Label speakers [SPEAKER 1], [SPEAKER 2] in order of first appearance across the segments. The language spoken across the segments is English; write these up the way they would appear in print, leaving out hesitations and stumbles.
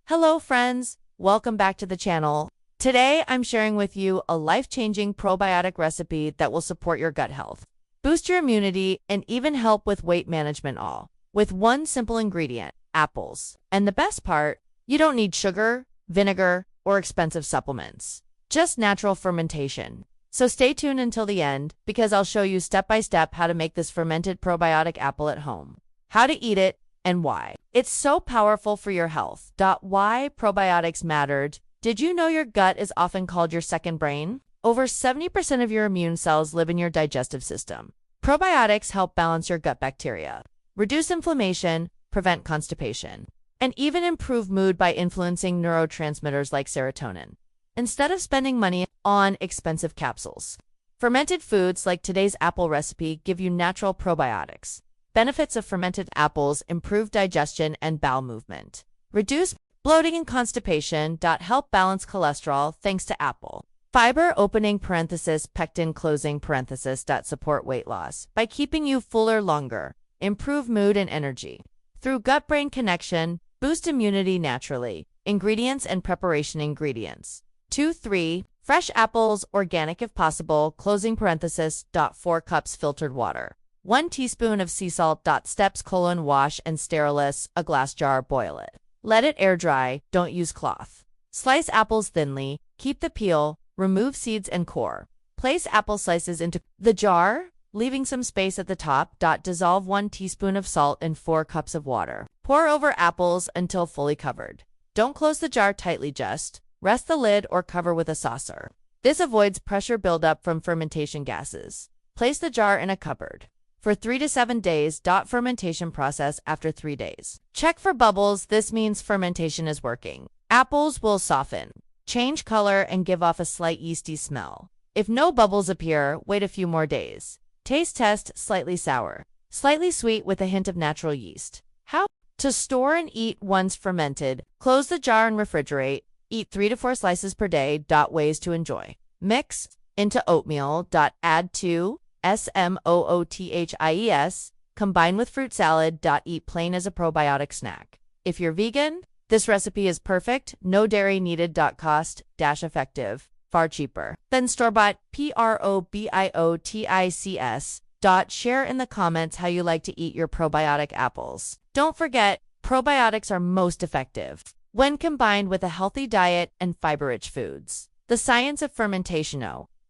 [SPEAKER 1] Hello friends, welcome back to the channel. Today I'm sharing with you a life-changing probiotic recipe that will support your gut health, boost your immunity, and even help with weight management all with one simple ingredient, apples. And the best part, you don't need sugar, vinegar, or expensive supplements, just natural fermentation. So stay tuned until the end because I'll show you step by step how to make this fermented probiotic apple at home, how to eat it, and why. It's so powerful for your health. Why probiotics mattered. Did you know your gut is often called your second brain? Over 70% of your immune cells live in your digestive system. Probiotics help balance your gut bacteria, reduce inflammation, prevent constipation, and even improve mood by influencing neurotransmitters like serotonin. Instead of spending money on expensive capsules, fermented foods like today's apple recipe give you natural probiotics. Benefits of fermented apples: improve digestion and bowel movement, reduce bloating and constipation. Help balance cholesterol thanks to apple. Fiber opening parenthesis pectin closing parenthesis. Support weight loss by keeping you fuller longer, improve mood and energy. Through gut-brain connection, boost immunity naturally. Ingredients and preparation. Ingredients: 2-3 fresh apples, organic if possible, closing parenthesis. 4 cups filtered water. 1 teaspoon of sea salt. Steps: wash and sterilize a glass jar, boil it. Let it air dry, don't use cloth. Slice apples thinly, keep the peel, remove seeds and core. Place apple slices into the jar, leaving some space at the top. Dissolve 1 teaspoon of salt in 4 cups of water. Pour over apples until fully covered. Don't close the jar tightly, just rest the lid or cover with a saucer. This avoids pressure buildup from fermentation gases. Place the jar in a cupboard for 3 to 7 days. Fermentation process after 3 days. Check for bubbles. This means fermentation is working. Apples will soften, change color, and give off a slight yeasty smell. If no bubbles appear, wait a few more days. Taste test: slightly sour, slightly sweet with a hint of natural yeast. How to store and eat once fermented: close the jar and refrigerate. Eat 3 to 4 slices per day. Ways to enjoy: mix into oatmeal. Add to smoothie, combine with fruit salad. Eat plain as a probiotic snack. If you're vegan, this recipe is perfect. No dairy needed. Cost: effective, far cheaper than store-bought probiotics. Share in the comments how you like to eat your probiotic apples. Don't forget, probiotics are most effective when combined with a healthy diet and fiber-rich foods. The science of fermentation.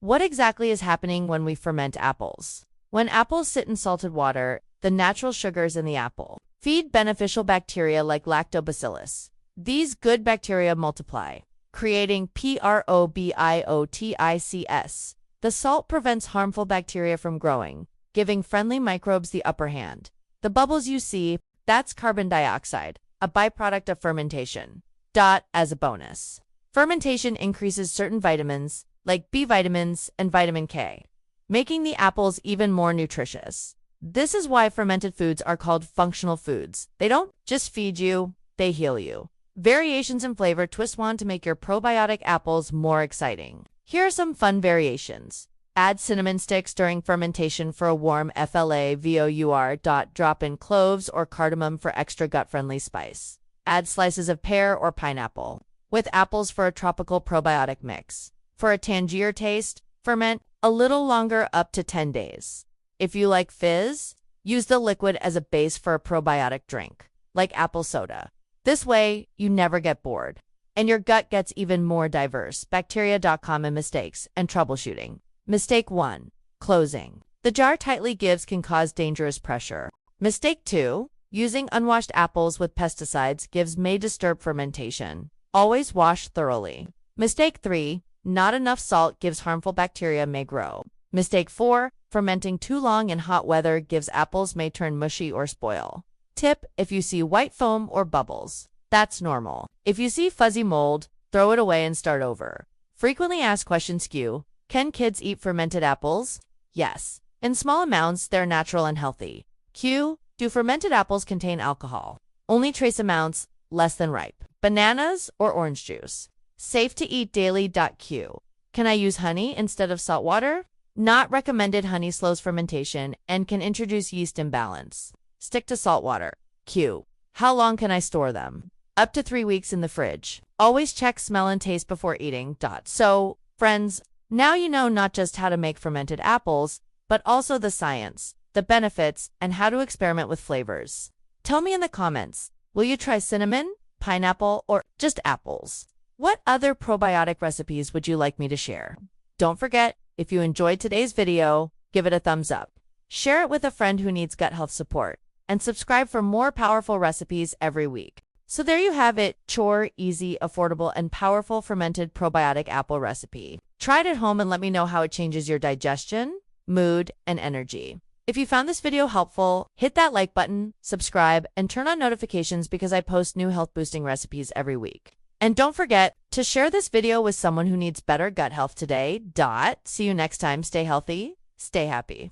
[SPEAKER 1] What exactly is happening when we ferment apples? When apples sit in salted water, the natural sugars in the apple feed beneficial bacteria like lactobacillus. These good bacteria multiply, creating probiotics. The salt prevents harmful bacteria from growing, giving friendly microbes the upper hand. The bubbles you see, that's carbon dioxide, a byproduct of fermentation. As a bonus, fermentation increases certain vitamins, like B vitamins and vitamin K, making the apples even more nutritious. This is why fermented foods are called functional foods. They don't just feed you, they heal you. Variations in flavor: twist one to make your probiotic apples more exciting. Here are some fun variations. Add cinnamon sticks during fermentation for a warm flavor. Drop in cloves or cardamom for extra gut-friendly spice. Add slices of pear or pineapple with apples for a tropical probiotic mix. For a tangier taste, ferment a little longer, up to 10 days. If you like fizz, use the liquid as a base for a probiotic drink, like apple soda. This way, you never get bored, and your gut gets even more diverse. Bacteria.com mistakes and troubleshooting. Mistake 1. Closing the jar tightly can cause dangerous pressure. Mistake 2. Using unwashed apples with pesticides may disturb fermentation. Always wash thoroughly. Mistake 3. Not enough salt gives harmful bacteria may grow. Mistake 4. Fermenting too long in hot weather apples may turn mushy or spoil. Tip: if you see white foam or bubbles, that's normal. If you see fuzzy mold, throw it away and start over. Frequently asked questions. Q: can kids eat fermented apples? Yes. In small amounts, they're natural and healthy. Q: do fermented apples contain alcohol? Only trace amounts, less than ripe. Bananas or orange juice? Safe to eat daily. Q: can I use honey instead of salt water? Not recommended. Honey slows fermentation and can introduce yeast imbalance. Stick to salt water. Q: how long can I store them? up to 3 weeks in the fridge. Always check smell and taste before eating. So, friends, now you know not just how to make fermented apples, but also the science, the benefits, and how to experiment with flavors. Tell me in the comments, will you try cinnamon, pineapple, or just apples? What other probiotic recipes would you like me to share? Don't forget, if you enjoyed today's video, give it a thumbs up. Share it with a friend who needs gut health support, and subscribe for more powerful recipes every week. So there you have it, chore, easy, affordable, and powerful fermented probiotic apple recipe. Try it at home and let me know how it changes your digestion, mood, and energy. If you found this video helpful, hit that like button, subscribe, and turn on notifications because I post new health-boosting recipes every week. And don't forget to share this video with someone who needs better gut health today. See you next time. Stay healthy, stay happy.